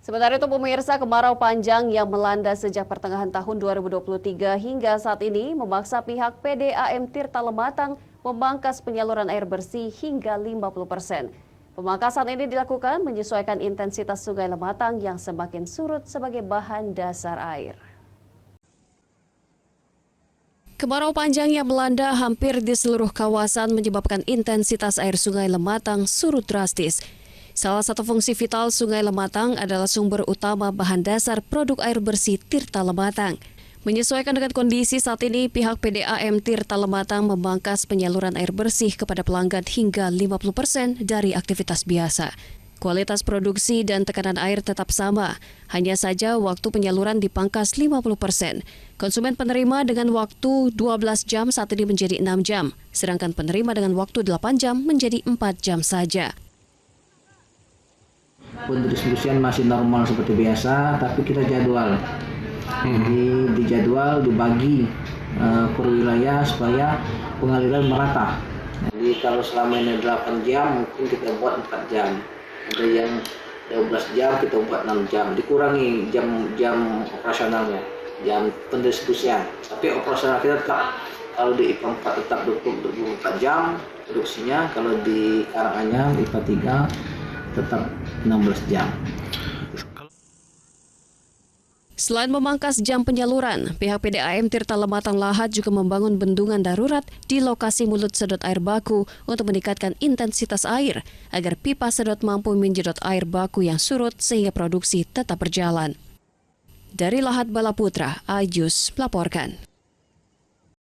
Sementara itu pemirsa, kemarau panjang yang melanda sejak pertengahan tahun 2023 hingga saat ini memaksa pihak PDAM Tirta Lematang memangkas penyaluran air bersih hingga 50%. Pemangkasan ini dilakukan menyesuaikan intensitas Sungai Lematang yang semakin surut sebagai bahan dasar air. Kemarau panjang yang melanda hampir di seluruh kawasan menyebabkan intensitas air Sungai Lematang surut drastis. Salah satu fungsi vital Sungai Lematang adalah sumber utama bahan dasar produk air bersih Tirta Lematang. Menyesuaikan dengan kondisi saat ini, pihak PDAM Tirta Lematang memangkas penyaluran air bersih kepada pelanggan hingga 50% dari aktivitas biasa. Kualitas produksi dan tekanan air tetap sama, hanya saja waktu penyaluran dipangkas 50%. Konsumen penerima dengan waktu 12 jam saat ini menjadi 6 jam, sedangkan penerima dengan waktu 8 jam menjadi 4 jam saja. Pendistribusian masih normal seperti biasa, tapi kita jadwal. Jadi dijadwal, dibagi per wilayah supaya pengaliran merata. Jadi kalau selama ini 8 jam, mungkin kita buat 4 jam. Ada yang 12 jam, kita buat 6 jam. Dikurangi jam operasionalnya, jam pendistribusian. Tapi operasional kita tetap, kalau di IPA 4 tetap 24 jam produksinya, kalau di Karanganyar IPA 3 tetap 16 jam. Selain memangkas jam penyaluran, pihak PDAM Tirta Lematang Lahat juga membangun bendungan darurat di lokasi mulut sedot air baku untuk meningkatkan intensitas air agar pipa sedot mampu menyedot air baku yang surut sehingga produksi tetap berjalan. Dari Lahat Bala Putra, Ajus melaporkan.